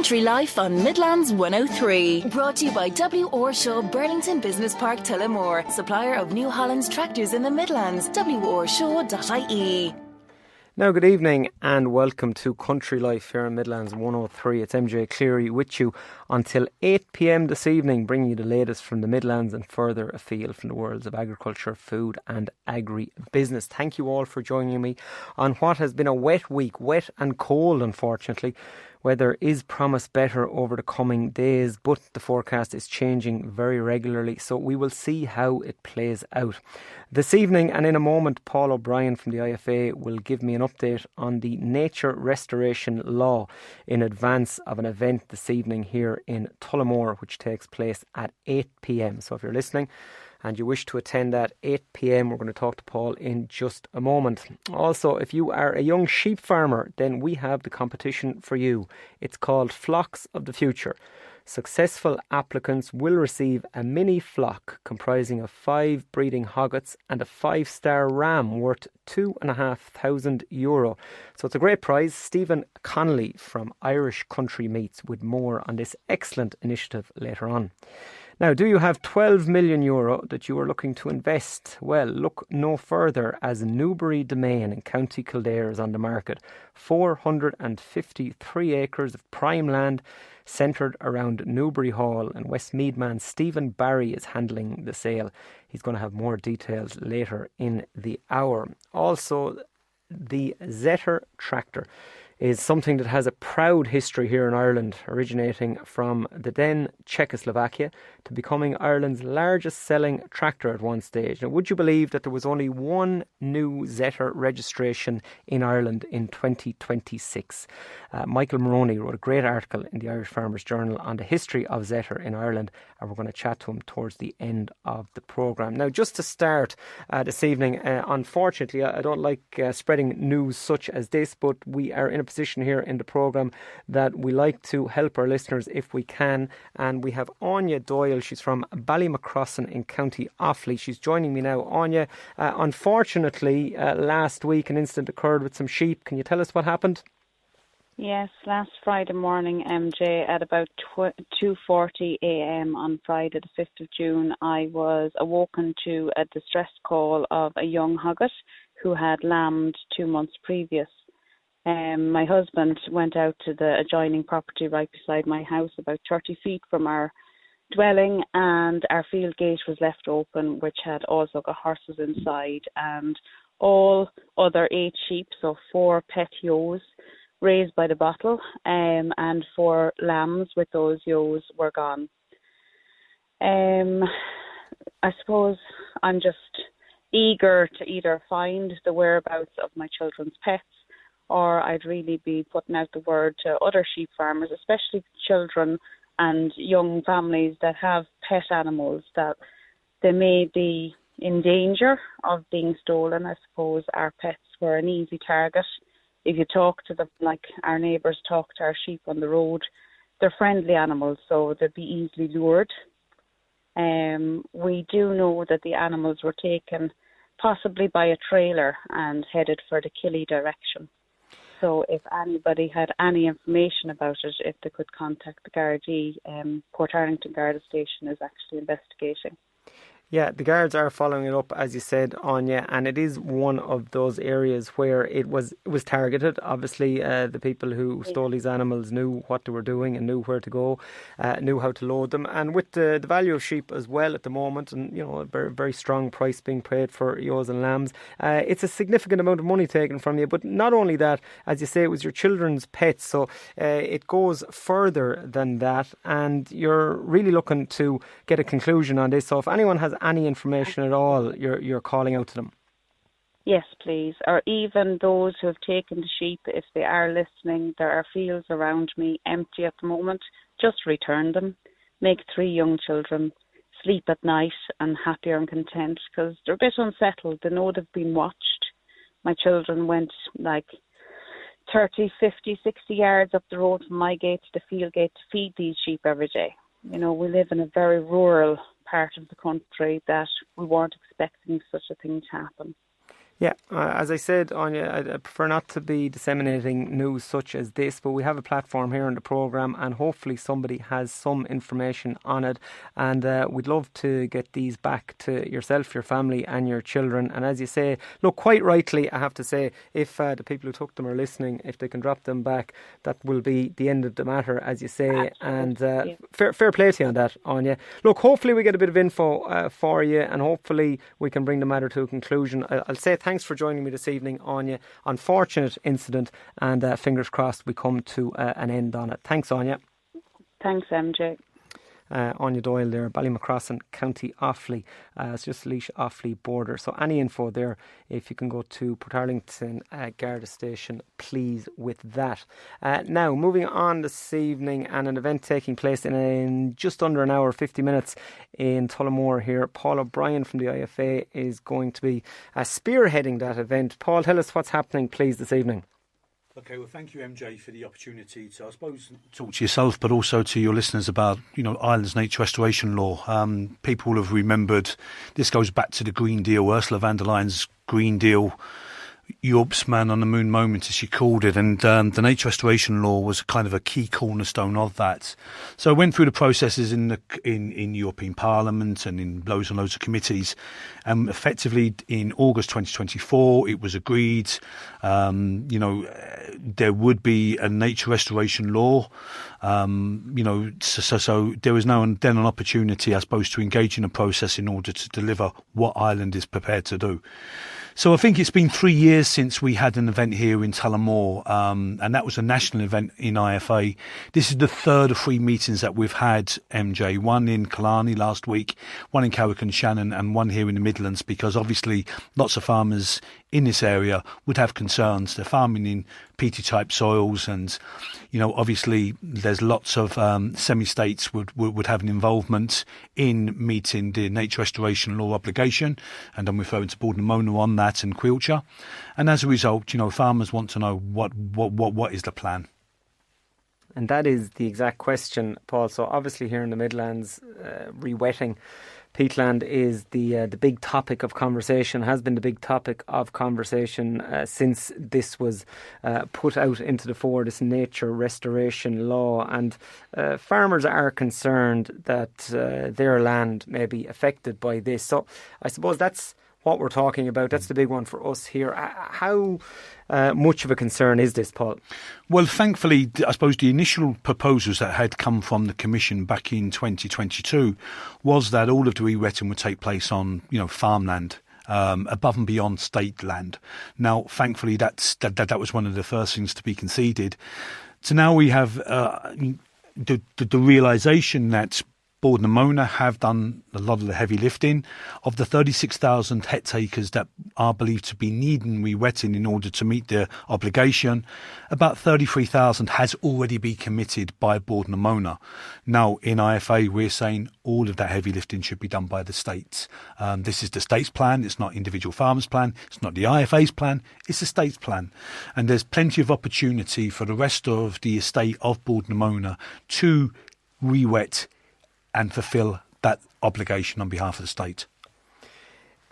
Country Life on Midlands 103. Brought to you by W. Shaw Burlington Business Park Tullamore. Supplier of New Holland's tractors in the Midlands. WRShaw.ie. Now, good evening and welcome to Country Life here in Midlands 103. It's MJ Clery with you until 8 p.m. this evening, bringing you the latest from the Midlands and further afield from the worlds of agriculture, food and agri-business. Thank you all for joining me on what has been a wet week, wet and cold unfortunately. Weather is promised better over the coming days, but the forecast is changing very regularly, so we will see how it plays out. This evening and in a moment, Paul O'Brien from the IFA will give me an update on the nature restoration law in advance of an event this evening here in Tullamore, which takes place at 8 p.m. So if you're listening and you wish to attend at 8 p.m, we're going to talk to Paul in just a moment. Also, if you are a young sheep farmer, then we have the competition for you. It's called Flocks of the Future. Successful applicants will receive a mini flock comprising of 5 breeding hoggets and a 5-star ram worth €2,500. So it's a great prize. Stephen Connolly from Irish Country Meats with more on this excellent initiative later on. Now, do you have €12 million that you are looking to invest? Well, look no further as Newbury Domain in County Kildare is on the market. 453 acres of prime land centred around Newbury Hall, and Westmeath man Stephen Barry is handling the sale. He's going to have more details later in the hour. Also, the Zetter tractor is something that has a proud history here in Ireland, originating from the then Czechoslovakia to becoming Ireland's largest selling tractor at one stage. Now, would you believe that there was only one new Zetter registration in Ireland in 2026? Michael Moroney wrote a great article in the Irish Farmers Journal on the history of Zetter in Ireland, and we're going to chat to him towards the end of the programme. Now, just to start this evening, unfortunately, I don't like spreading news such as this, but we are in a position here in the programme that we like to help our listeners if we can, and we have Anya Doyle. She's from Ballymacrossan in County Offaly. She's joining me now. Anya, unfortunately last week an incident occurred with some sheep. Can you tell us what happened? Yes, last Friday morning, MJ, at about 2:40 a.m. on Friday the 5th of June, I was awoken to a distress call of a young hogget who had lambed 2 months previous. My husband went out to the adjoining property right beside my house, about 30 feet from our dwelling, and our field gate was left open, which had also got horses inside, and all other 8 sheep, so 4 pet ewes raised by the bottle, and 4 lambs with those ewes were gone. I suppose I'm just eager to either find the whereabouts of my children's pets, or I'd really be putting out the word to other sheep farmers, especially children and young families that have pet animals, that they may be in danger of being stolen. I suppose our pets were an easy target. If you talk to them like our neighbours talk to our sheep on the road, they're friendly animals, so they'd be easily lured. We do know that the animals were taken possibly by a trailer and headed for the Killy direction. So if anybody had any information about it, if they could contact the Gardaí, Port Arlington Garda Station is actually investigating. Yeah, the guards are following it up, as you said, Anya, and it is one of those areas where it was targeted. Obviously, the people who stole these animals knew what they were doing and knew where to go, knew how to load them. And with the value of sheep as well at the moment, and a very, very strong price being paid for ewes and lambs, it's a significant amount of money taken from you. But not only that, as you say, it was your children's pets, so it goes further than that, and you're really looking to get a conclusion on this. So if anyone has any information at all, you're calling out to them. Yes, please. Or even those who have taken the sheep, if they are listening, there are fields around me empty at the moment. Just return them. Make 3 young children sleep at night and happier and content, because they're a bit unsettled. They know they've been watched. My children went like 30, 50, 60 yards up the road from my gate to the field gate to feed these sheep every day. We live in a very rural part of the country that we weren't expecting such a thing to happen. Yeah, as I said, Anya, I prefer not to be disseminating news such as this, but we have a platform here on the programme and hopefully somebody has some information on it, and we'd love to get these back to yourself, your family and your children. And as you say, look, quite rightly, I have to say, if the people who took them are listening, if they can drop them back, that will be the end of the matter, as you say. Absolutely. And fair play to you on that, Anya. Look, hopefully we get a bit of info for you, and hopefully we can bring the matter to a conclusion. I'll say thanks for joining me this evening, Anya. Unfortunate incident, and fingers crossed we come to an end on it. Thanks, Anya. Thanks, MJ. Anya Doyle there, Ballymacrossan, County Offaly. It's just Laois Offaly border. So any info there, if you can go to Portarlington Garda Station, please with that. Now, moving on this evening, and an event taking place in just under an hour, 50 minutes in Tullamore here. Paul O'Brien from the IFA is going to be spearheading that event. Paul, tell us what's happening, please, this evening. Okay, well, thank you, MJ, for the opportunity to, I suppose, talk to yourself, but also to your listeners about, Ireland's nature restoration law. People will have remembered this goes back to the Green Deal, Ursula von der Leyen's Green Deal, Europe's man on the moon moment, as she called it, and the nature restoration law was kind of a key cornerstone of that. So I went through the processes in European Parliament and in loads and loads of committees. Effectively, in August 2024, it was agreed, there would be a nature restoration law. So there was now then an opportunity, I suppose, to engage in a process in order to deliver what Ireland is prepared to do. So I think it's been 3 years since we had an event here in Tullamore, and that was a national event in IFA. This is the third of 3 meetings that we've had, MJ. One in Killarney last week, one in Carrick-on-Shannon, and one here in the Midlands, because obviously lots of farmers in this area would have concerns. They're farming in peaty-type soils, and obviously there's lots of semi-states would have an involvement in meeting the nature restoration law obligation, and I'm referring to Bord na Móna on that and Quilcher. And as a result, farmers want to know what is the plan. And that is the exact question, Paul. So obviously here in the Midlands, re-wetting peatland is the big topic of conversation, has been the big topic of conversation since this was put out into the fore, this nature restoration law. And farmers are concerned that their land may be affected by this. So I suppose that's what we're talking about. That's the big one for us here. How much of a concern is this, Paul? Well, thankfully, I suppose the initial proposals that had come from the Commission back in 2022 was that all of the re-wetting would take place on, farmland. Above and beyond state land. Now, thankfully, that was one of the first things to be conceded. So now we have the realisation that Bord na Móna have done a lot of the heavy lifting. Of the 36,000 hectares that are believed to be needing re-wetting in order to meet their obligation, about 33,000 has already been committed by Bord na Móna. Now, in IFA, we're saying all of that heavy lifting should be done by the states. This is the state's plan. It's not individual farmers' plan. It's not the IFA's plan. It's the state's plan. And there's plenty of opportunity for the rest of the estate of Bord na Móna to re-wet and fulfil that obligation on behalf of the state.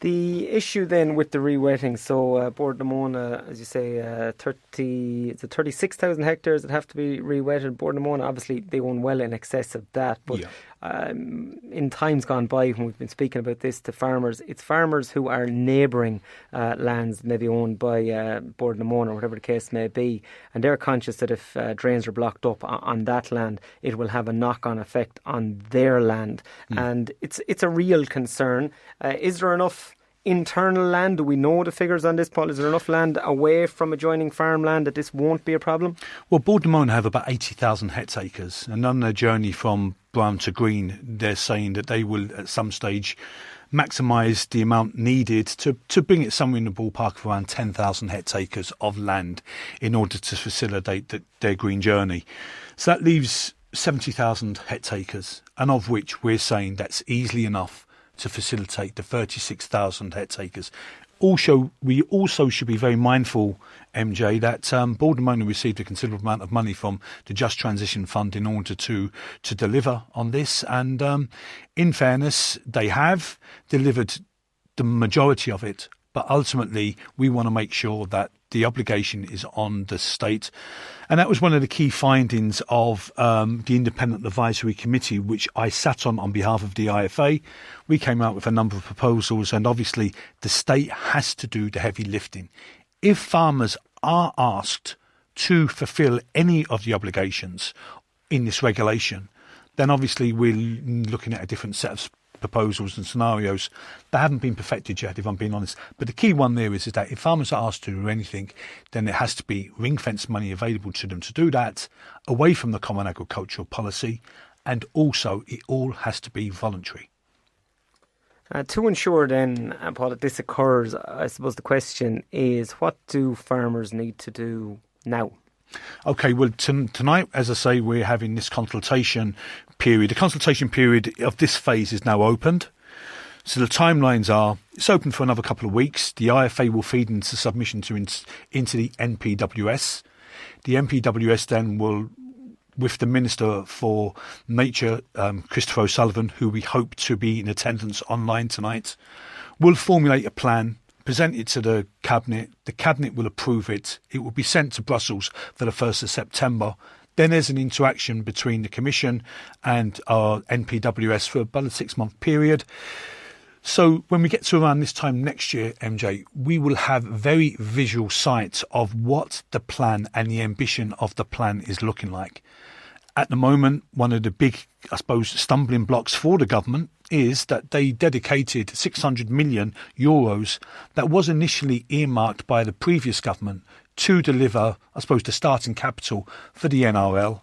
The issue then with the re-wetting, so Bord na Móna, as you say, 36,000 hectares that have to be re-wetted. Bord na Móna, obviously, they own well in excess of that. But in times gone by, when we've been speaking about this to farmers, it's farmers who are neighbouring lands maybe owned by Bord na Móna or whatever the case may be. And they're conscious that if drains are blocked up on that land, it will have a knock-on effect on their land. And it's a real concern. Is there enough internal land? Do we know the figures on this, Paul? Is there enough land away from adjoining farmland that this won't be a problem? Well, Bord na Móna have about 80,000 hectares, and on their journey from brown to green, they're saying that they will at some stage maximise the amount needed to bring it somewhere in the ballpark of around 10,000 hectares of land in order to facilitate their green journey. So that leaves 70,000 hectares, and of which we're saying that's easily enough to facilitate the 36,000 hectares. Also, we also should be very mindful, MJ, that Bord na Móna received a considerable amount of money from the Just Transition Fund in order to deliver on this. And in fairness, they have delivered the majority of it But ultimately, we want to make sure that the obligation is on the state. And that was one of the key findings of the Independent Advisory Committee, which I sat on behalf of the IFA. We came out with a number of proposals, and obviously the state has to do the heavy lifting. If farmers are asked to fulfil any of the obligations in this regulation, then obviously we're looking at a different set of proposals and scenarios that haven't been perfected yet, if I'm being honest. But the key one there is that if farmers are asked to do anything, then there has to be ring-fence money available to them to do that, away from the Common Agricultural Policy, and also it all has to be voluntary. To ensure then, Paul, that this occurs, I suppose the question is, what do farmers need to do now? Okay, well, tonight, as I say, we're having this consultation period. The consultation period of this phase is now opened. So the timelines are, it's open for another couple of weeks. The IFA will feed into submission into the NPWS. The NPWS then will, with the Minister for Nature, Christopher O'Sullivan, who we hope to be in attendance online tonight, will formulate a plan, present it to the Cabinet. The Cabinet will approve it. It will be sent to Brussels for the 1st of September. Then there's an interaction between the Commission and our NPWS for about a 6-month period. So when we get to around this time next year, MJ, we will have very visual sight of what the plan and the ambition of the plan is looking like. At the moment, one of the big, I suppose, stumbling blocks for the government is that they dedicated €600 million that was initially earmarked by the previous government to deliver, I suppose, the starting capital for the NRL.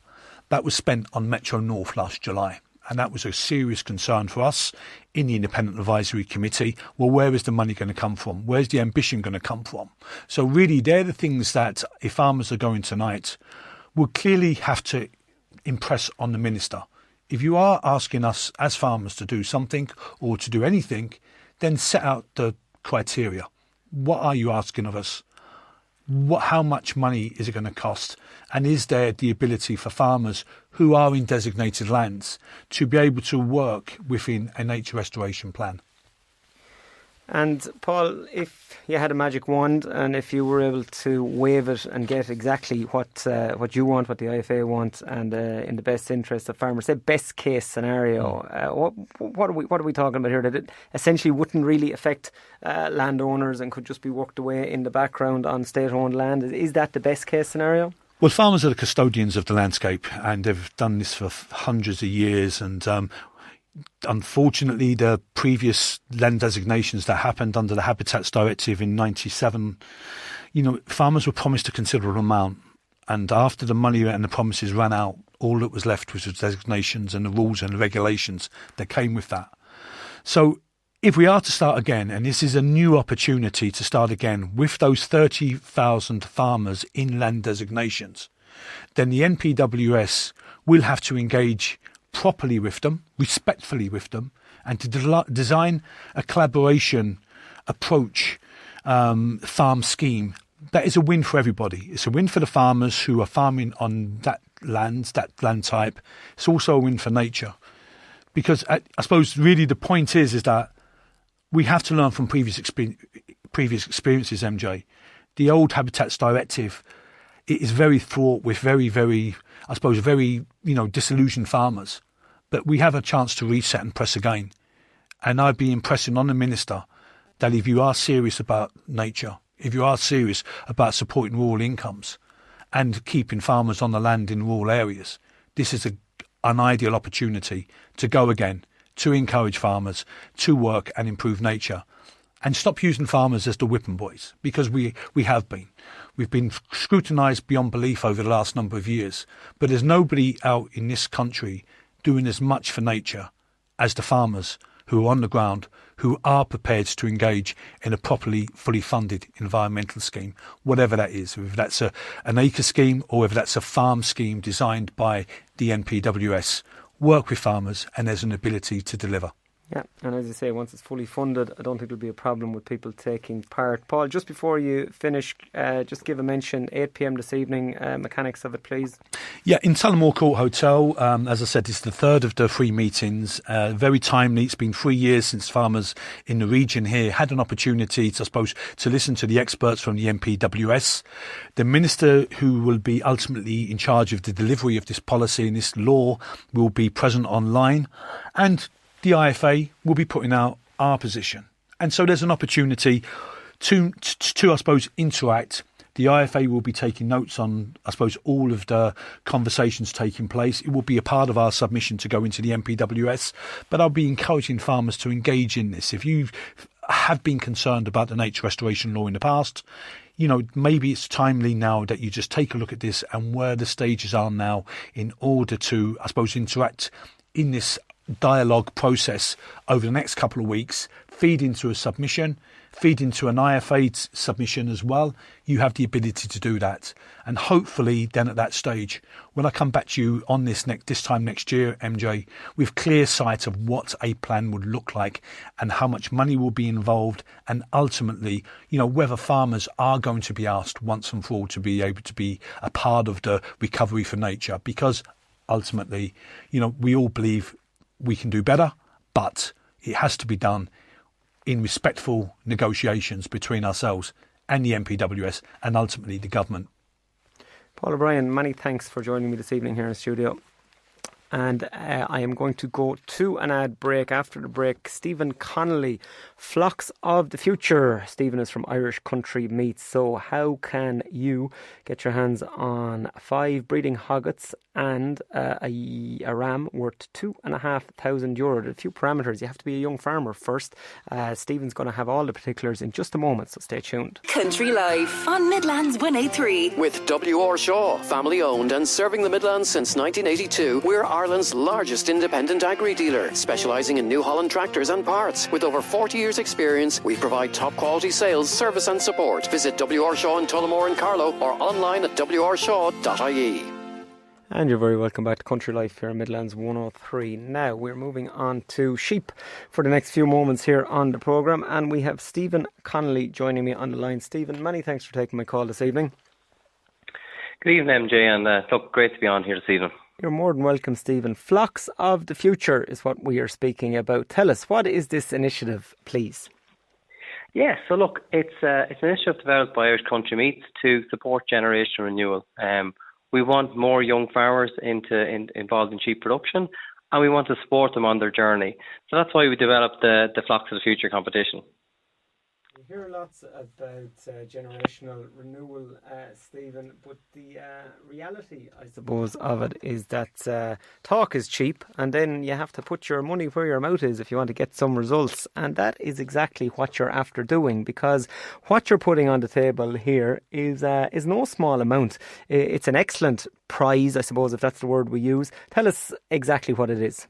That was spent on Metro North last July. And that was a serious concern for us in the Independent Advisory Committee. Well, where is the money going to come from? Where's the ambition going to come from? So really, they're the things that, if farmers are going tonight, will clearly have to impress on the Minister. If you are asking us as farmers to do something or to do anything, then set out the criteria. What are you asking of us? How much money is it going to cost? And is there the ability for farmers who are in designated lands to be able to work within a nature restoration plan? And Paul, if you had a magic wand and if you were able to wave it and get exactly what you want, what the IFA want, and in the best interest of farmers, say best case scenario, what are we talking about here? That it essentially wouldn't really affect landowners and could just be worked away in the background on state-owned land. Is that the best case scenario? Well, farmers are the custodians of the landscape, and they've done this for hundreds of years. And unfortunately, the previous land designations that happened under the Habitats Directive in '97, farmers were promised a considerable amount. And after the money and the promises ran out, all that was left was the designations and the rules and the regulations that came with that. So if we are to start again, and this is a new opportunity to start again with those 30,000 farmers in land designations, then the NPWS will have to engage properly with them, respectfully with them, and to design a collaboration approach farm scheme that is a win for everybody. It's a win for the farmers who are farming on that land type. It's also a win for nature. Because I suppose really the point is that we have to learn from previous experiences, MJ. The old Habitats Directive, it is very fraught with very disillusioned farmers. But we have a chance to reset and press again. And I'd be impressing on the Minister that if you are serious about nature, if you are serious about supporting rural incomes and keeping farmers on the land in rural areas, this is an ideal opportunity to go again, to encourage farmers to work and improve nature, and stop using farmers as the whipping boys, because we have been. We've been scrutinised beyond belief over the last number of years, but there's nobody out in this country doing as much for nature as the farmers who are on the ground, who are prepared to engage in a properly, fully funded environmental scheme, whatever that is, whether that's an acre scheme or whether that's a farm scheme designed by the NPWS. Work with farmers and there's an ability to deliver. Yeah, and as you say, once it's fully funded, I don't think there'll be a problem with people taking part. Paul, just before you finish, just give a mention, 8 p.m. this evening, mechanics of it, please. Yeah, in Tullamore Court Hotel, as I said, it's the third of the 3 meetings. Very timely. It's been 3 years since farmers in the region here had an opportunity, to, I suppose, to listen to the experts from the MPWS. The minister who will be ultimately in charge of the delivery of this policy and this law will be present online, and the IFA will be putting out our position. And so there's an opportunity to I suppose, interact. The IFA will be taking notes on, I suppose, all of the conversations taking place. It will be a part of our submission to go into the MPWS. But I'll be encouraging farmers to engage in this. If you have been concerned about the nature restoration law in the past, maybe it's timely now that you just take a look at this and where the stages are now in order to, I suppose, interact in this dialogue process over the next couple of weeks, feed into a submission, feed into an IFA submission as well. You have the ability to do that. And hopefully then at that stage, when I come back to you on this time next year, MJ, with clear sight of what a plan would look like and how much money will be involved, and ultimately, whether farmers are going to be asked once and for all to be able to be a part of the recovery for nature, because ultimately, we all believe we can do better, but it has to be done in respectful negotiations between ourselves and the MPWS and ultimately the government. Paul O'Brien, many thanks for joining me this evening here in the studio. And I am going to go to an ad break. After the break, Stephen Connolly, Flocks of the Future. Stephen is from Irish Country Meats. So how can you get your hands on 5 breeding hoggets and a ram worth €2,500? A few parameters. You have to be a young farmer first. Stephen's going to have all the particulars in just a moment, so stay tuned. Country Life on Midlands 103. With W.R. Shaw, family owned and serving the Midlands since 1982, we're Ireland's largest independent agri-dealer, specialising in New Holland tractors and parts. With over 40 years' experience, we provide top-quality sales, service and support. Visit W.R. Shaw in Tullamore and Carlow or online at wrshaw.ie. And you're very welcome back to Country Life here in Midlands 103. Now we're moving on to sheep for the next few moments here on the programme, and we have Stephen Connolly joining me on the line. Stephen, many thanks for taking my call this evening. Good evening, MJ, and look, great to be on here this evening. You're more than welcome, Stephen. Flocks of the Future is what we are speaking about. Tell us, what is this initiative, please? Yeah, so look, it's an initiative developed by Irish Country Meats to support generation renewal. We want more young farmers involved in sheep production, and we want to support them on their journey. So that's why we developed the Flocks of the Future competition. We hear lots about generational renewal, Stephen, but the reality, I suppose, of it is that talk is cheap, and then you have to put your money where your mouth is if you want to get some results, and that is exactly what you're after doing, because what you're putting on the table here is no small amount. It's an excellent prize, I suppose, if that's the word we use. Tell us exactly what it is.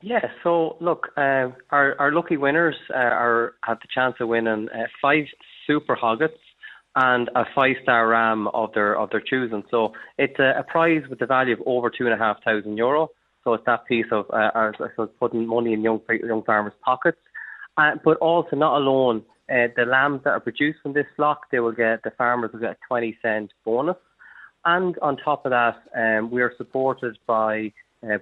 Yeah, so look, our lucky winners have the chance of winning 5 super hoggets and a 5-star ram of their choosing. So it's a prize with the value of over €2,500. So it's that piece of putting money in young farmers' pockets. But also, not alone, the lambs that are produced from this flock, the farmers will get a 20-cent bonus. And on top of that, we are supported by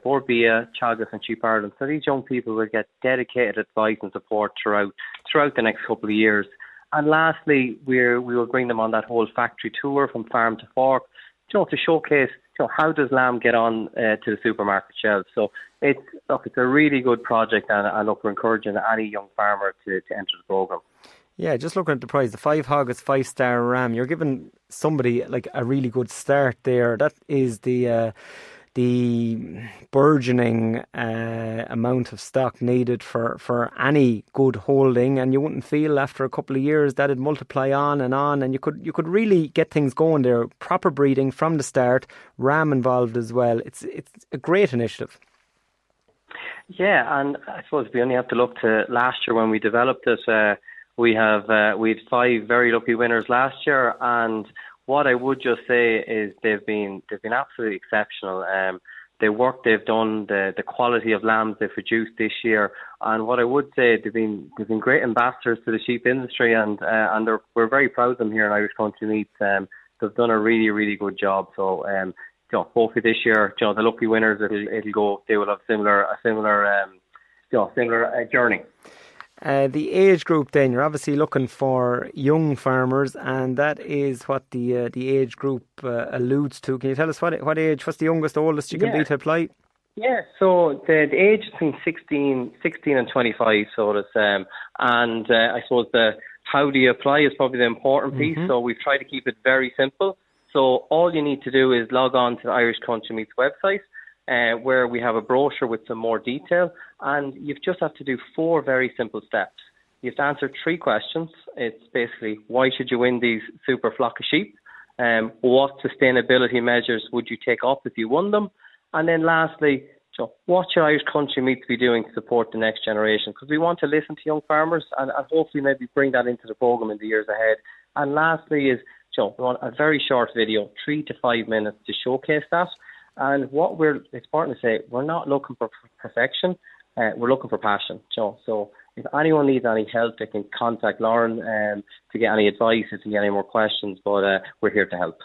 Bord Bia, Teagasc and Sheep Ireland. So these young people will get dedicated advice and support throughout the next couple of years. And lastly, we will bring them on that whole factory tour from farm to fork, to showcase how does lamb get on to the supermarket shelves. So it's a really good project, and we're encouraging any young farmer to enter the programme. Yeah, just looking at the prize, the 5 hoggets, 5-star ram, you're giving somebody like a really good start there. That is the burgeoning amount of stock needed for any good holding, and you wouldn't feel after a couple of years that it'd multiply on, and you could really get things going there. Proper breeding from the start, ram involved as well. It's a great initiative. Yeah, and I suppose we only have to look to last year when we developed this. We had 5 very lucky winners last year, and what I would just say is they've been absolutely exceptional. the work they've done, the quality of lambs they've produced this year. And what I would say, they've been great ambassadors to the sheep industry, and we're very proud of them here in Irish Country Meats. They've done a really, really good job. So hopefully this year, the lucky winners, it'll go. They will have a similar journey. The age group then, you're obviously looking for young farmers, and that is what the age group alludes to. Can you tell us what age, what's the youngest, oldest you can be to apply? Yeah, so the age is between 16 and 25, so it's, and I suppose how do you apply is probably the important piece. So we've tried to keep it very simple. So all you need to do is log on to the Irish Country Meats website, where we have a brochure with some more detail, and you just have to do 4 very simple steps. You have to answer 3 questions. It's basically, why should you win these super flock of sheep? What sustainability measures would you take up if you won them? And then lastly, what should Irish Country Meats be doing to support the next generation? Because we want to listen to young farmers and hopefully maybe bring that into the programme in the years ahead. And lastly is, we want a very short video, 3 to 5 minutes, to showcase that. And it's important to say, we're not looking for perfection, we're looking for passion. So if anyone needs any help, they can contact Lauren to get any advice, if you get any more questions, but we're here to help.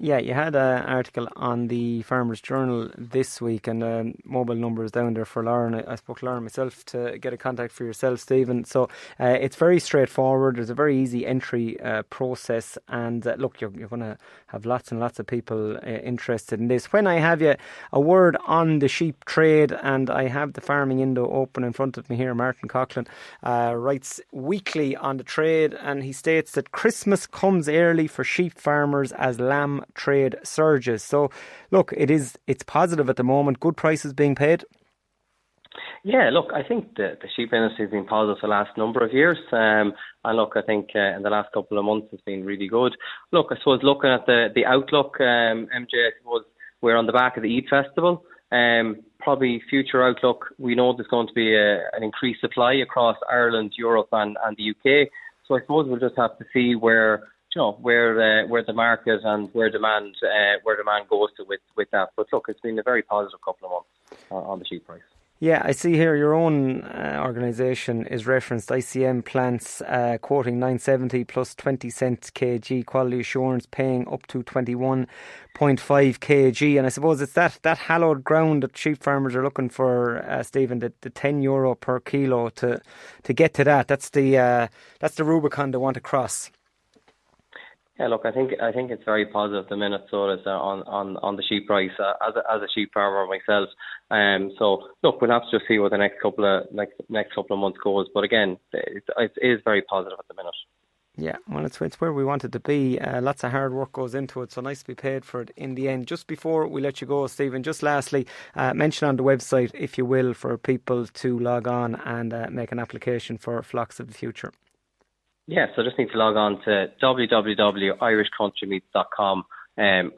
Yeah, you had an article on the Farmers Journal this week, and mobile number is down there for Lauren. I spoke to Lauren myself to get a contact for yourself, Stephen. So it's very straightforward. There's a very easy entry process, and look, you're going to have lots and lots of people interested in this. When I have you a word on the sheep trade, and I have the Farming Indo open in front of me here, Martin Coughlin writes weekly on the trade, and he states that Christmas comes early for sheep farmers as lamb trade surges. So look, it's positive at the moment. Good prices being paid. Yeah, look, I think the sheep industry has been positive for the last number of years. And look, I think in the last couple of months it's been really good. Look, I suppose looking at the outlook, MJ, I suppose we're on the back of the Eid festival. Probably future outlook, we know there's going to be an increased supply across Ireland, Europe and the UK. So I suppose we'll just have to see where the market and where demand goes to with that. But look, it's been a very positive couple of months on the sheep price. Yeah, I see here your own organisation is referenced. ICM Plants quoting 970 plus 20 cents kg, quality assurance paying up to 21.5 kg. And I suppose it's that hallowed ground that sheep farmers are looking for, Stephen, the €10 per kilo to get to that. That's the Rubicon they want to cross. Yeah, look, I think it's very positive the minute so is on the sheep price as a sheep farmer myself. So look, we'll have to just see what the next couple of months goes. But again, it is very positive at the minute. Yeah, well, it's where we want it to be. Lots of hard work goes into it, so nice to be paid for it in the end. Just before we let you go, Stephen, just lastly, mention on the website, if you will, for people to log on and make an application for Flocks of the Future. Yeah, so just need to log on to www.irishcountrymeats.com and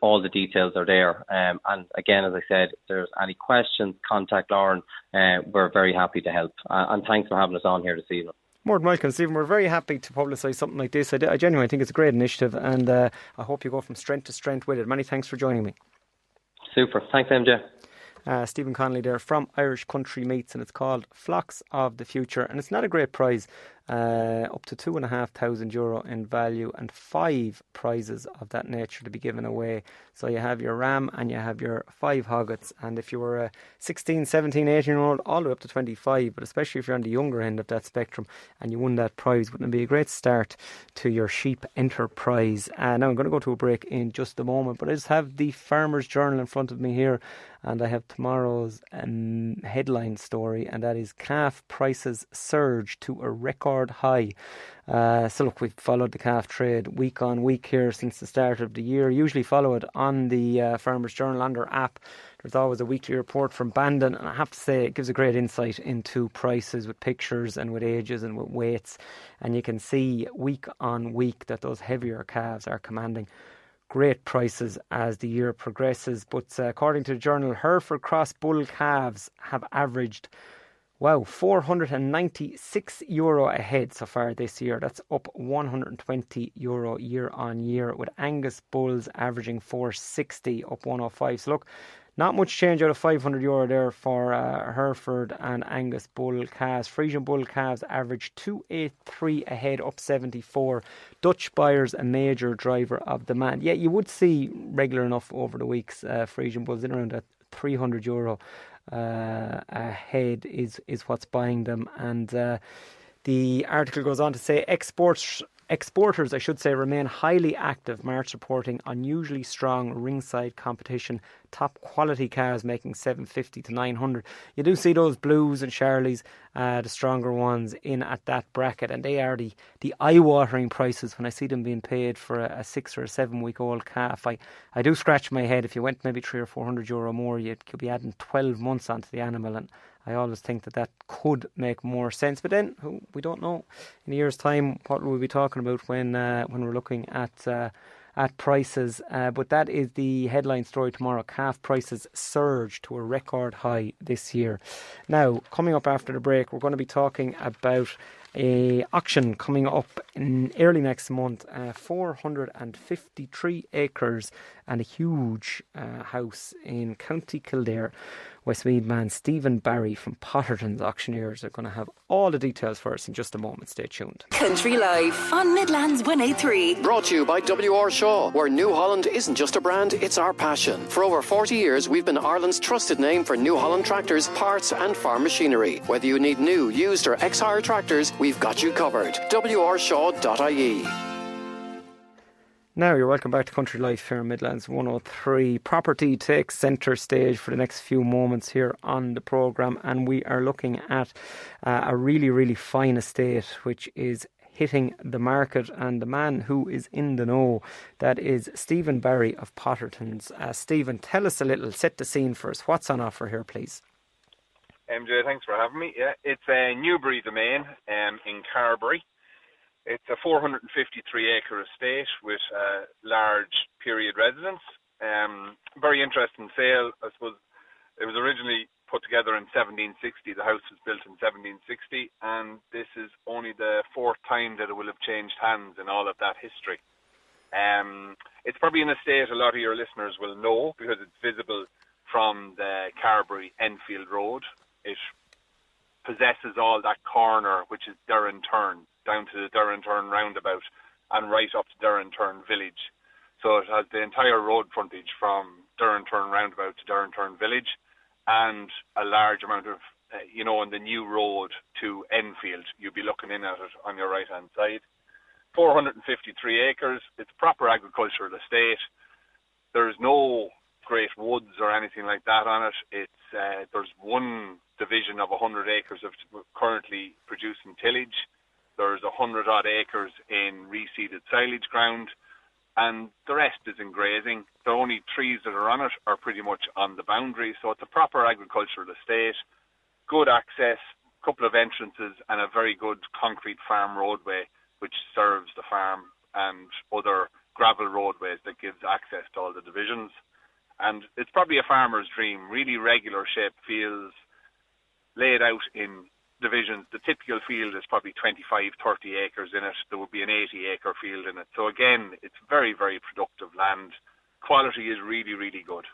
all the details are there. And again, as I said, if there's any questions, contact Lauren. We're very happy to help. And thanks for having us on here this evening. More than welcome, Stephen. We're very happy to publicise something like this. I genuinely think it's a great initiative, and I hope you go from strength to strength with it. Many thanks for joining me. Super. Thanks, MJ. Stephen Connolly there from Irish Country Meats, and it's called Flocks of the Future, and it's not a great prize. Up to €2,500 in value, and 5 prizes of that nature to be given away. So you have your ram and you have your 5 hoggets, and if you were a 16, 17, 18 year old, all the way up to 25, but especially if you're on the younger end of that spectrum and you won that prize, wouldn't it be a great start to your sheep enterprise? Now I'm going to go to a break in just a moment, but I just have the Farmers Journal in front of me here, and I have tomorrow's headline story, and that is calf prices surge to a record high. So look, we've followed the calf trade week on week here since the start of the year. Usually follow it on the Farmers Journal on their app. There's always a weekly report from Bandon, and I have to say it gives a great insight into prices with pictures and with ages and with weights, and you can see week on week that those heavier calves are commanding great prices as the year progresses. But according to the journal, Hereford Cross bull calves have averaged €496 a head so far this year. That's up €120 year on year, with Angus bulls averaging 460, up 105. So look, Not much change out of €500 there for Hereford and Angus bull calves. Frisian bull calves average 283 ahead, up 74. Dutch buyers a major driver of demand. Yeah, you would see regular enough over the weeks Frisian bulls in around that €300 ahead is what's buying them. And the article goes on to say exporters, I should say, remain highly active. March reporting unusually strong ringside competition. Top quality cars making 750 to 900. You do see those Blues and Charlies, the stronger ones, in at that bracket, and they are the eye-watering prices when I see them being paid for a 6 or a 7 week old calf. I do scratch my head. If you went maybe €300 or €400 more, you could be adding 12 months onto the animal, and I always think that could make more sense. But then we don't know in a year's time what we'll be talking about when we're looking at prices. But that is the headline story tomorrow. Calf prices surge to a record high this year. Now, coming up after the break, we're going to be talking about a auction coming up in early next month. 453 acres and a huge house in County Kildare. Westmeath man Stephen Barry from Potterton's Auctioneers are going to have all the details for us in just a moment. Stay tuned. Country Life on Midlands 103. Brought to you by W.R. Shaw, where New Holland isn't just a brand, it's our passion. For over 40 years, we've been Ireland's trusted name for New Holland tractors, parts and farm machinery. Whether you need new, used or ex-hire tractors, we've got you covered. wrshaw.ie. Now you're welcome back to Country Life here in Midlands 103. Property takes centre stage for the next few moments here on the programme, and we are looking at a really, really fine estate which is hitting the market, and the man who is in the know, that is Stephen Barry of Potterton's. Stephen, tell us a little, set the scene for us. What's on offer here, please? MJ, thanks for having me. Yeah, it's a Newbury domain in Carberry. It's a 453-acre estate with a large period residence. Very interesting sale. I suppose it was originally put together in 1760. The house was built in 1760, and this is only the fourth time that it will have changed hands in all of that history. It's probably an estate a lot of your listeners will know because it's visible from the Carberry Enfield Road. It possesses all that corner, which is Durran Turn, down to the Durran Turn roundabout and right up to Durran Turn village. So it has the entire road frontage from Durran Turn roundabout to Durran Turn village, and a large amount of, on the new road to Enfield. You'll be looking in at it on your right-hand side. 453 acres. It's a proper agricultural estate. There's no great woods or anything like that on it. There's one division of 100 acres of currently producing tillage. There's 100 odd acres in reseeded silage ground, and the rest is in grazing. The only trees that are on it are pretty much on the boundary, so it's a proper agricultural estate. Good access, couple of entrances, and a very good concrete farm roadway which serves the farm, and other gravel roadways that gives access to all the divisions. And it's probably a farmer's dream. Really regular shape fields laid out in divisions. The typical field is probably 25, 30 acres in it. There would be an 80-acre field in it. So again, it's very, very productive land. Quality is really, really good.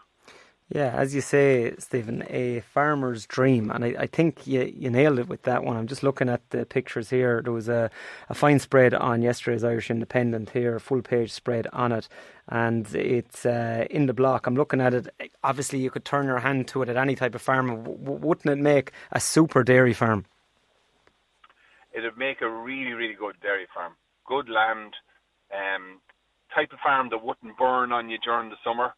Yeah, as you say, Stephen, a farmer's dream. And I think you nailed it with that one. I'm just looking at the pictures here. There was a fine spread on yesterday's Irish Independent here, a full-page spread on it. And it's in the block. I'm looking at it. Obviously, you could turn your hand to it at any type of farm. Wouldn't it make a super dairy farm? It would make a really, really good dairy farm. Good land, type of farm that wouldn't burn on you during the summer.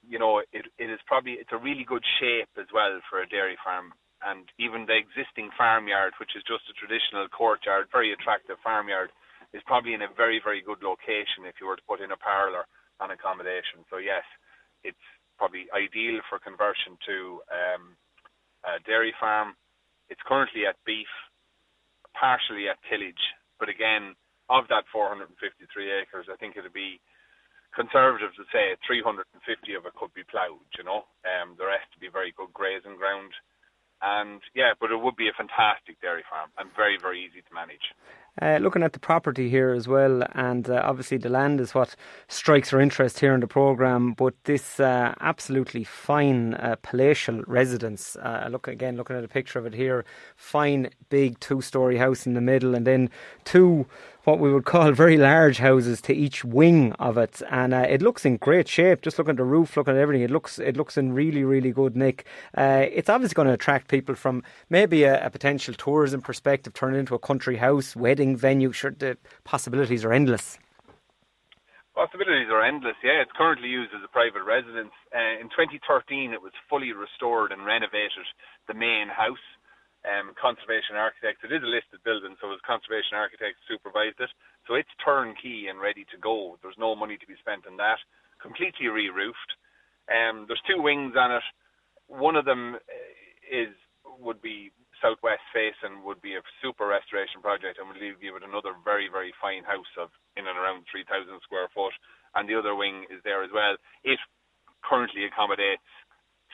It's a really good shape as well for a dairy farm. And even the existing farmyard, which is just a traditional courtyard, very attractive farmyard, is probably in a very, very good location if you were to put in a parlour and accommodation. So yes, it's probably ideal for conversion to a dairy farm. It's currently at beef, partially at tillage. But again, of that 453 acres, I think it would be conservative to say 350 of it could be ploughed, the rest to be very good grazing ground. And yeah, but it would be a fantastic dairy farm and very, very easy to manage. looking at the property here as well, and obviously the land is what strikes our interest here in the programme, but this absolutely fine palatial residence, looking at a picture of it here, fine big 2-storey house in the middle, and then two what we would call very large houses to each wing of it, and it looks in great shape. Just looking at the roof, looking at everything, it looks in really, really good nick. It's obviously going to attract people from maybe a potential tourism perspective, turn it into a country house, wedding venue. Sure, the possibilities are endless. Possibilities are endless, yeah. It's currently used as a private residence. In 2013, it was fully restored and renovated, the main house. Conservation Architects, it is a listed building, so as Conservation Architects supervised it. So it's turnkey and ready to go. There's no money to be spent on that. Completely re-roofed. There's 2 wings on it. One of them would be southwest face and would be a super restoration project and would leave you with another very, very fine house of in and around 3,000 square foot. And the other wing is there as well. It currently accommodates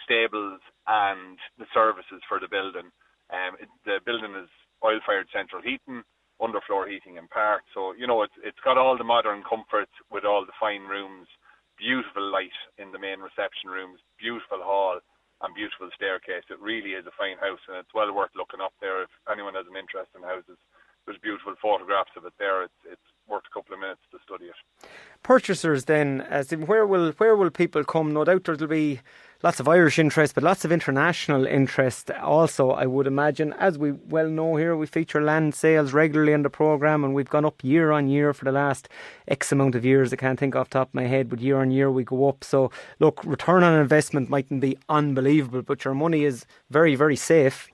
stables and the services for the building. The building is oil-fired central heating, underfloor heating in part. So, it's got all the modern comforts with all the fine rooms, beautiful light in the main reception rooms, beautiful hall and beautiful staircase. It really is a fine house, and it's well worth looking up there if anyone has an interest in houses. There's beautiful photographs of it there. It's worth a couple of minutes to study it. Purchasers then, Stephen, where will people come? No doubt there'll be lots of Irish interest, but lots of international interest also, I would imagine. As we well know here, we feature land sales regularly in the programme, and we've gone up year on year for the last X amount of years. I can't think off the top of my head, but year on year we go up. So look, return on investment mightn't be unbelievable, but your money is very, very safe.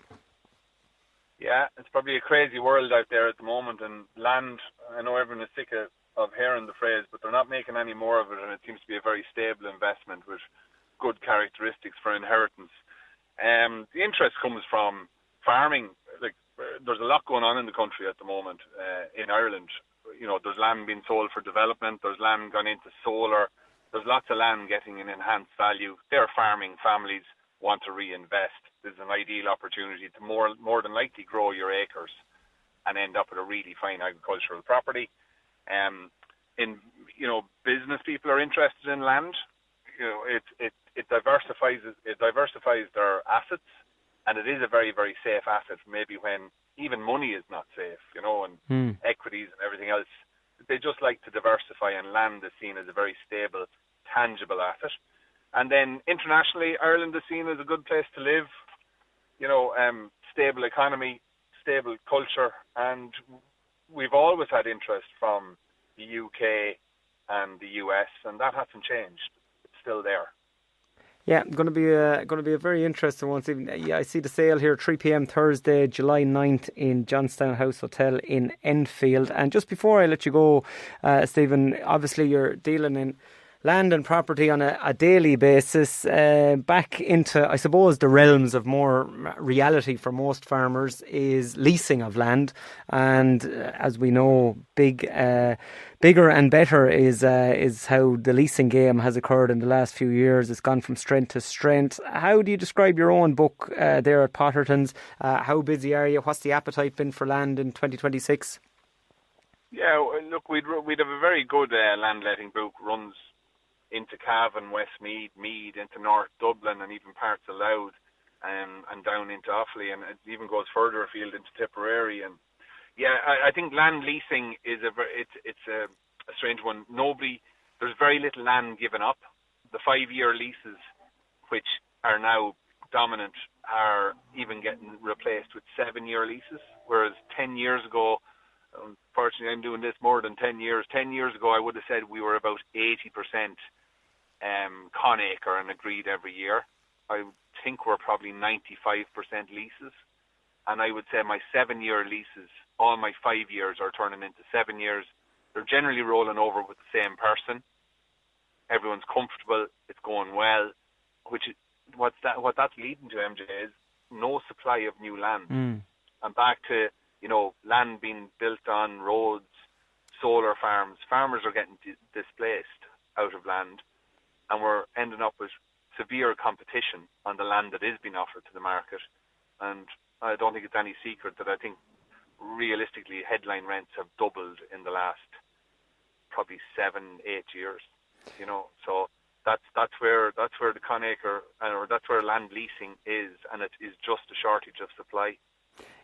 Yeah, it's probably a crazy world out there at the moment, and land, I know everyone is sick of hearing the phrase, but they're not making any more of it, and it seems to be a very stable investment with good characteristics for inheritance. The interest comes from farming. There's a lot going on in the country at the moment. In Ireland, there's land being sold for development, there's land gone into solar, there's lots of land getting an enhanced value. They're farming families want to reinvest. This is an ideal opportunity to more than likely grow your acres and end up with a really fine agricultural property. Business people are interested in land. It diversifies their assets, and it is a very, very safe asset. Maybe when even money is not safe, and equities and everything else, they just like to diversify, and land is seen as a very stable, tangible asset. And then internationally, Ireland is seen as a good place to live. Stable economy, stable culture, and we've always had interest from the UK and the US, and that hasn't changed. It's still there. Yeah, going to be a very interesting one. I see the sale here, 3 p.m. Thursday, July 9th in Johnstown House Hotel in Enfield. And just before I let you go, Stephen, obviously you're dealing in land and property on a daily basis, back into, I suppose, the realms of more reality for most farmers is leasing of land. And as we know, bigger and better is how the leasing game has occurred in the last few years. It's gone from strength to strength. How do you describe your own book there at Potterton's? How busy are you? What's the appetite been for land in 2026? Yeah, look, we'd have a very good land letting book, runs into Cavan, Westmeath, Meath, into North Dublin, and even parts of Louth, and down into Offaly, and it even goes further afield into Tipperary. And yeah, I think land leasing is a strange one. There's very little land given up. The 5-year leases, which are now dominant, are even getting replaced with 7-year leases, whereas 10 years ago, unfortunately I'm doing this more than 10 years. 10 years ago I would have said we were about 80% con acre and agreed every year. I think we're probably 95% leases, and I would say my 7-year leases, all my 5 years are turning into 7 years. They're generally rolling over with the same person. Everyone's comfortable, it's going well, what that's leading to, MJ, is no supply of new land. And back to land being built on roads, solar farms. Farmers are getting displaced out of land, and we're ending up with severe competition on the land that is being offered to the market. And I don't think it's any secret that I think realistically, headline rents have doubled in the last probably 7-8 years. So that's where the Conacre, or that's where land leasing is, and it is just a shortage of supply.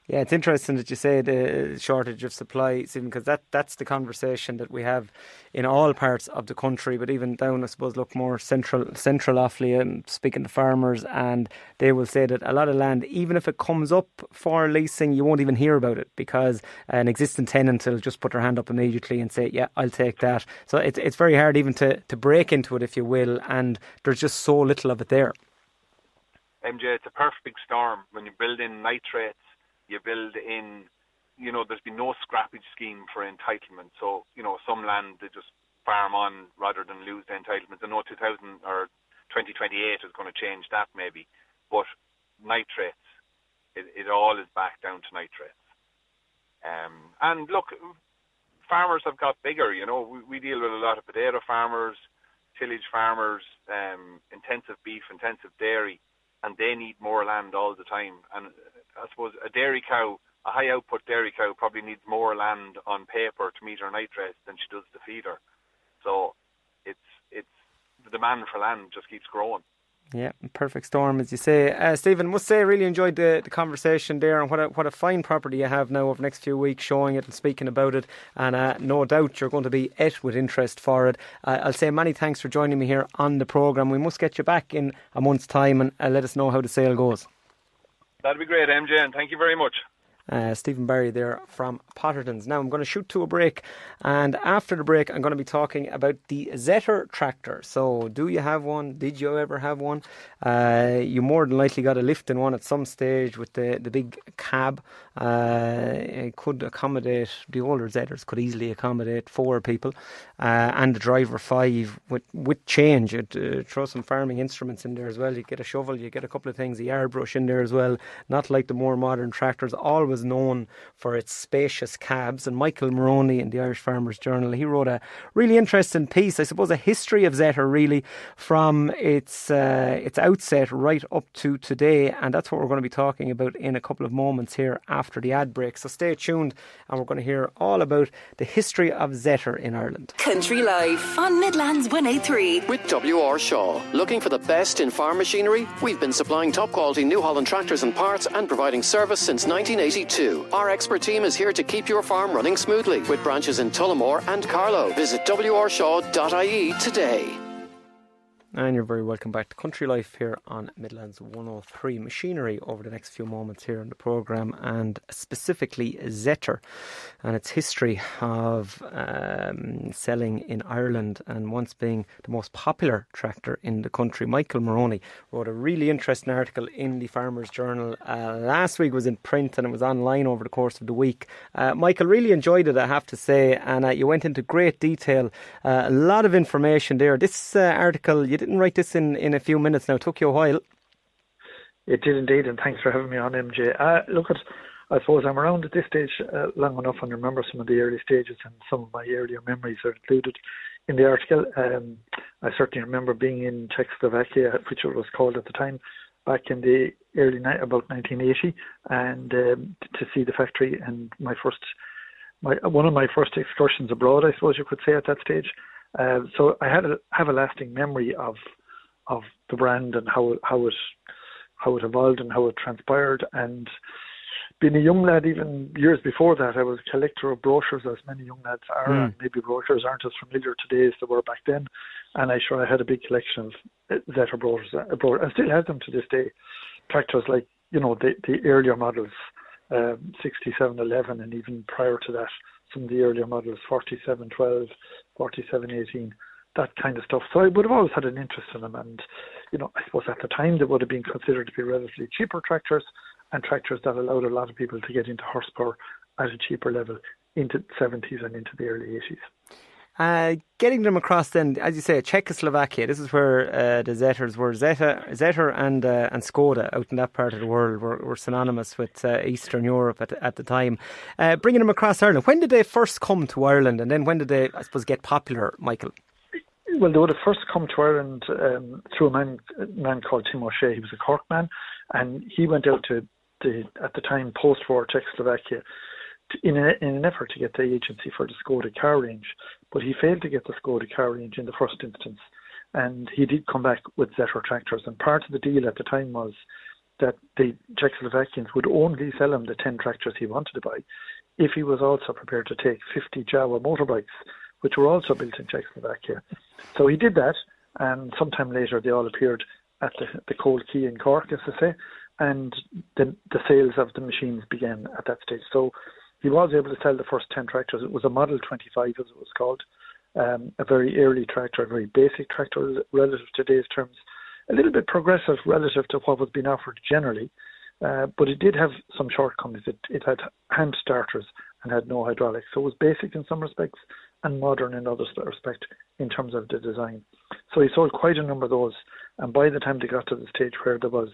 Yeah, it's interesting that you say the shortage of supply, Stephen, because that's the conversation that we have in all parts of the country, but even down, I suppose, look more central Offaly, speaking to farmers, and they will say that a lot of land, even if it comes up for leasing, you won't even hear about it because an existing tenant will just put their hand up immediately and say, yeah, I'll take that. So it's very hard even to break into it, if you will, and there's just so little of it there. MJ, it's a perfect storm. When you build in nitrates, you build in, there's been no scrappage scheme for entitlement. So, some land they just farm on rather than lose the entitlement. I know 2000 or 2028 is going to change that maybe. But nitrates, it all is back down to nitrates. And look, farmers have got bigger, We deal with a lot of potato farmers, tillage farmers, intensive beef, intensive dairy, and they need more land all the time. And I suppose a high output dairy cow probably needs more land on paper to meet her nitrates than she does to feed her. So it's the demand for land just keeps growing. Yeah, perfect storm, as you say. Stephen, must say I really enjoyed the conversation there, and what a fine property you have now over the next few weeks, showing it and speaking about it, and no doubt you're going to be et with interest for it. I'll say many thanks for joining me here on the programme. We must get you back in a month's time and let us know how the sale goes. That'd be great, MJ, and thank you very much. Stephen Barry there from Potterton's. Now I'm going to shoot to a break, and after the break I'm going to be talking about the Zetter tractor. So do you have one? Did you ever have one? You more than likely got a lift in one at some stage with the big cab. It could accommodate, the older Zetters could easily accommodate 4 people, and the driver 5 with change. You'd throw some farming instruments in there as well. You get a shovel, you get a couple of things, a yard brush in there as well. Not like the more modern tractors, always known for its spacious cabs. And Michael Maroney in the Irish Farmers Journal, he wrote a really interesting piece, I suppose a history of Zetter really from its outset right up to today, and that's what we're going to be talking about in a couple of moments here after the ad break. So stay tuned, and we're going to hear all about the history of Zetter in Ireland. Country Life on Midlands 103 with W.R. Shaw. Looking for the best in farm machinery? We've been supplying top quality New Holland tractors and parts and providing service since 1982. Our expert team is here to keep your farm running smoothly with branches in Tullamore and Carlow. Visit wrshaw.ie today. And you're very welcome back to Country Life here on Midlands 103. Machinery over the next few moments here on the programme, and specifically Zetter and its history of selling in Ireland and once being the most popular tractor in the country. Michael Maroney wrote a really interesting article in the Farmers Journal. Last week was in print and it was online over the course of the week. Michael, really enjoyed it, I have to say, and you went into great detail. A lot of information there. This article, you didn't write this in a few minutes now. It took you a while. It did indeed, and thanks for having me on, MJ. I suppose I'm around at this stage long enough and remember some of the early stages, and some of my earlier memories are included in the article. I certainly remember being in Czechoslovakia, which it was called at the time, back in the early about 1980, and to see the factory, and one of my first excursions abroad, I suppose you could say, at that stage. So I have a lasting memory of the brand and how it evolved and how it transpired. And being a young lad, even years before that, I was a collector of brochures, as many young lads are. And maybe brochures aren't as familiar today as they were back then. And I had a big collection of Zetter brochures. I still have them to this day. Tractors like, the earlier models, 6711, and even prior to that, some of the earlier models, 4712, 4718, that kind of stuff. So I would have always had an interest in them, and I suppose at the time they would have been considered to be relatively cheaper tractors, and tractors that allowed a lot of people to get into horsepower at a cheaper level into the 70s and into the early 80s. Getting them across then, as you say, Czechoslovakia, this is where the Zetters were. Zetter and Skoda out in that part of the world were synonymous with Eastern Europe at the time. Bringing them across Ireland, when did they first come to Ireland, and then when did they, I suppose, get popular, Michael? Well, they would have first come to Ireland through a man called Tim O'Shea. He was a Cork man, and he went out to at the time, post-war Czechoslovakia, in an effort to get the agency for the Skoda car range, but he failed to get the Skoda car range in the first instance, and he did come back with Zetor tractors. And part of the deal at the time was that the Czechoslovakians would only sell him the 10 tractors he wanted to buy if he was also prepared to take 50 Jawa motorbikes, which were also built in Czechoslovakia. So he did that, and sometime later they all appeared at the Cold Key in Cork, as I say, and the sales of the machines began at that stage. So he was able to sell the first 10 tractors. It was a Model 25, as it was called, a very early tractor, a very basic tractor relative to today's terms, a little bit progressive relative to what was being offered generally, but it did have some shortcomings. It had hand starters and had no hydraulics, so it was basic in some respects and modern in other respects in terms of the design. So he sold quite a number of those, and by the time they got to the stage where there was,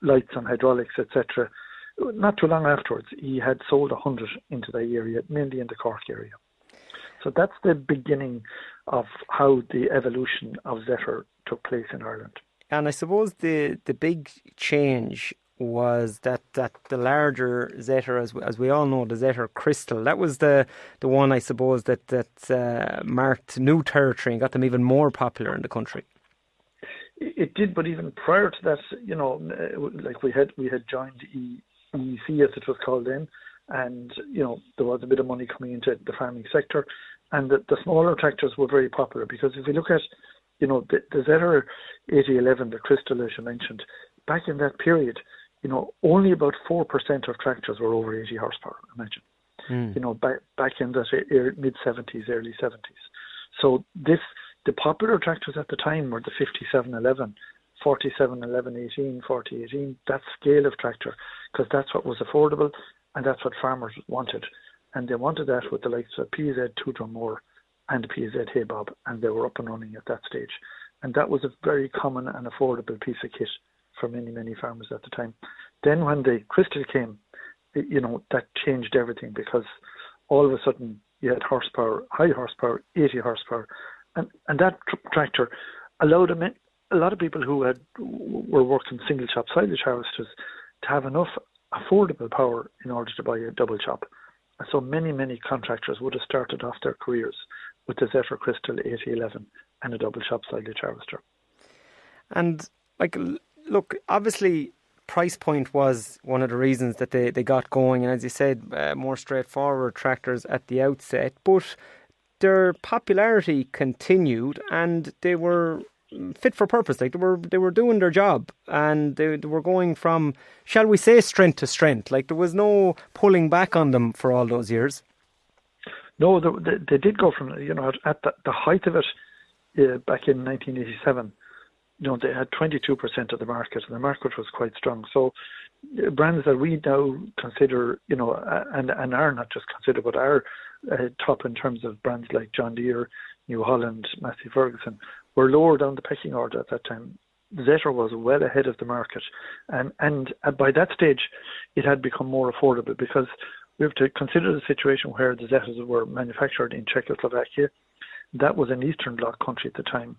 lights and hydraulics, etc., not too long afterwards, he had sold 100 into the area, mainly in the Cork area. So that's the beginning of how the evolution of Zetor took place in Ireland. And I suppose the big change was that the larger Zetor, as we all know, the Zetor Crystal, that was the one, I suppose, that marked new territory and got them even more popular in the country. It did, but even prior to that, like we had joined EEC, as it was called then, and there was a bit of money coming into the farming sector, and the smaller tractors were very popular, because if you look at the Zetor 8011, the Crystal, as you mentioned, back in that period, only about 4% of tractors were over 80 horsepower, imagine. Back in the mid-70s, early 70s. So the popular tractors at the time were the 5711, 4711 18, 4018, that scale of tractor, because that's what was affordable and that's what farmers wanted. And they wanted that with the likes of PZ 2-drum mower and PZ hay bob, and they were up and running at that stage. And that was a very common and affordable piece of kit for many, many farmers at the time. Then when the Crystal came, that changed everything, because all of a sudden you had horsepower, high horsepower, 80 horsepower, and that tractor allowed a lot of people who were working single chop silage harvesters to have enough affordable power in order to buy a double chop. And so many, many contractors would have started off their careers with the Zetor Crystal 8011 and a double chop silage harvester. And look, obviously price point was one of the reasons that they got going, and as you said, more straightforward tractors at the outset, but their popularity continued and they were fit for purpose. Like they were doing their job, and they were going from, shall we say, strength to strength. Like there was no pulling back on them for all those years. No, they did go from, at the height of it back in 1987. They had 22% of the market, and the market was quite strong. So brands that we now consider, and are not just considered, but are top in terms of brands like John Deere, New Holland, Massey Ferguson, were lower down the pecking order at that time. Zetor was well ahead of the market, and by that stage it had become more affordable, because we have to consider the situation where the Zetors were manufactured in Czechoslovakia. That was an Eastern Bloc country at the time.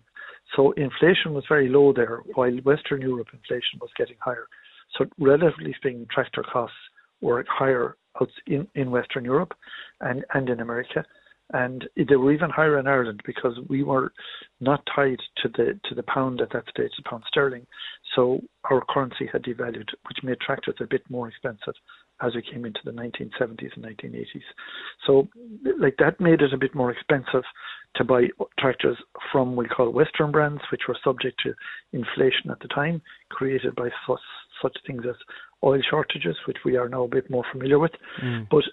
So inflation was very low there, while Western Europe inflation was getting higher. So relatively speaking, tractor costs were higher in Western Europe and in America. And they were even higher in Ireland, because we were not tied to the pound at that stage, the pound sterling. So our currency had devalued, which made tractors a bit more expensive as we came into the 1970s and 1980s. So that made it a bit more expensive to buy tractors from, we call Western brands, which were subject to inflation at the time, created by such things as oil shortages, which we are now a bit more familiar with. But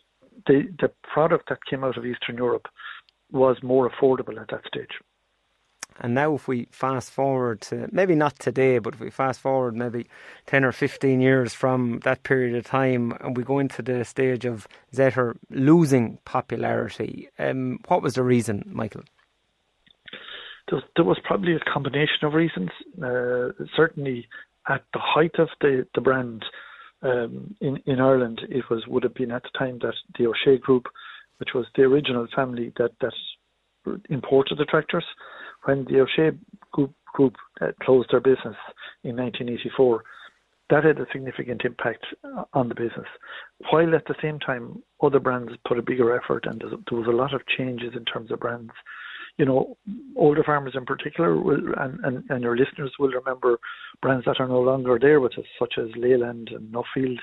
the product that came out of Eastern Europe was more affordable at that stage. And now if we fast forward to, maybe not today, but if we fast forward maybe 10 or 15 years from that period of time, and we go into the stage of Zetor losing popularity, what was the reason, Michael? There was probably a combination of reasons. Certainly at the height of the brand in Ireland, it would have been at the time that the O'Shea Group, which was the original family that imported the tractors, when the O'Shea Group closed their business in 1984, that had a significant impact on the business. While at the same time, other brands put a bigger effort, and there was a lot of changes in terms of brands. You know, older farmers in particular will, and your listeners will remember brands that are no longer there with us, such as Leyland and Nuffield,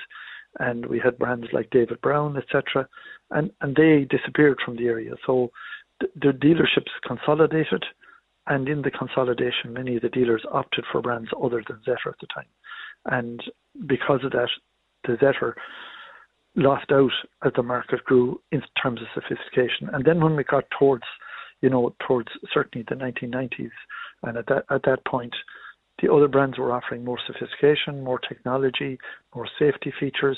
and we had brands like David Brown, etc., and they disappeared from the area. So the dealerships consolidated, and in the consolidation, many of the dealers opted for brands other than Zetter at the time. And because of that, the Zetter lost out as the market grew in terms of sophistication. And then when we got towards certainly the 1990s, and at that point, the other brands were offering more sophistication, more technology, more safety features,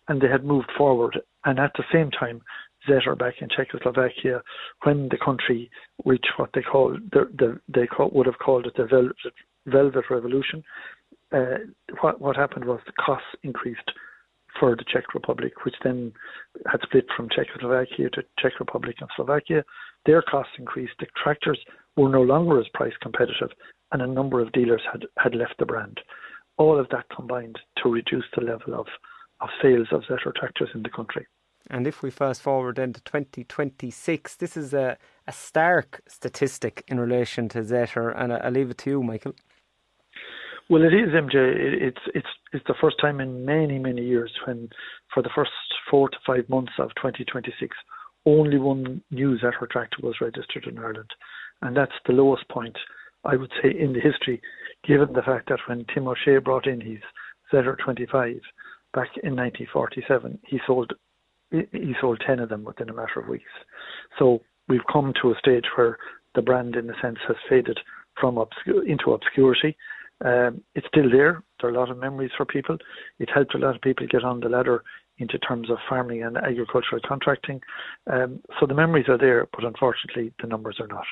and they had moved forward. And at the same time, Zetter back in Czechoslovakia, when the country reached what they would have called it the Velvet Revolution, what happened was the costs increased for the Czech Republic, which then had split from Czechoslovakia to Czech Republic and Slovakia. Their costs increased. The tractors were no longer as price competitive, and a number of dealers had left the brand. All of that combined to reduce the level of sales of Zetter tractors in the country. And if we fast forward then to 2026, this is a stark statistic in relation to Zetter, and I'll leave it to you, Michael. Well, it is, MJ. It's the first time in many, many years when, for the first 4 to 5 months of 2026, only one new Zetter tractor was registered in Ireland. And that's the lowest point, I would say, in the history, given the fact that when Tim O'Shea brought in his Zetter 25 back in 1947, he sold 10 of them within a matter of weeks. So we've come to a stage where the brand, in a sense, has faded into obscurity. It's still there. There are a lot of memories for people. It helped a lot of people get on the ladder into terms of farming and agricultural contracting. So the memories are there, but unfortunately the numbers are not.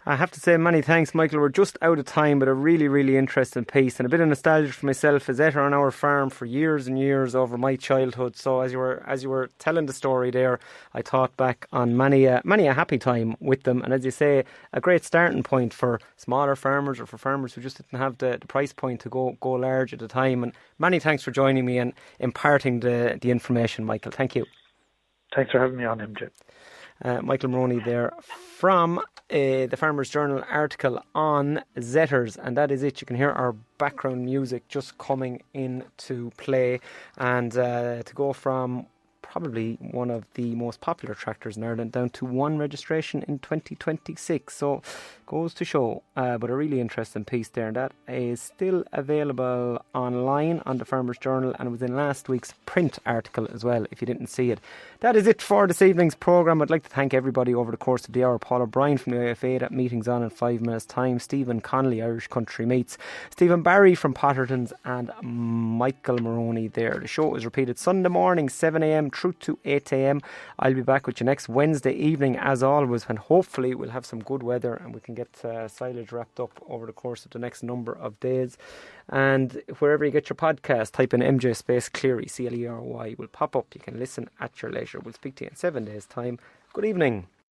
I have to say many thanks, Michael. We're just out of time, but a really, really interesting piece and a bit of nostalgia for myself, as Zetter on our farm for years and years over my childhood. So as you were telling the story there, I thought back on many a happy time with them, and as you say, a great starting point for smaller farmers or for farmers who just didn't have the price point to go large at the time. And many thanks for joining me and imparting the information, Michael. Thank you. Thanks for having me on, MJ. Michael Moroney there from the Farmers Journal article on Zetters, and that is it. You can hear our background music just coming into play, and to go from probably one of the most popular tractors in Ireland down to one registration in 2026. So goes to show, but a really interesting piece there, and that is still available online on the Farmers Journal, and it was in last week's print article as well, if you didn't see it. That is it for this evening's programme. I'd like to thank everybody over the course of the hour. Paul O'Brien from the IFA, that meeting's on in 5 minutes time. Stephen Connolly, Irish Country Meats. Stephen Barry from Potterton's, and Michael Moroney there. The show is repeated Sunday morning 7am through to 8am. I'll be back with you next Wednesday evening as always, when hopefully we'll have some good weather and we can get silage wrapped up over the course of the next number of days. And wherever you get your podcast, type in MJ space Clery, Clery, will pop up. You can listen at your leisure. We'll speak to you in 7 days time. Good evening.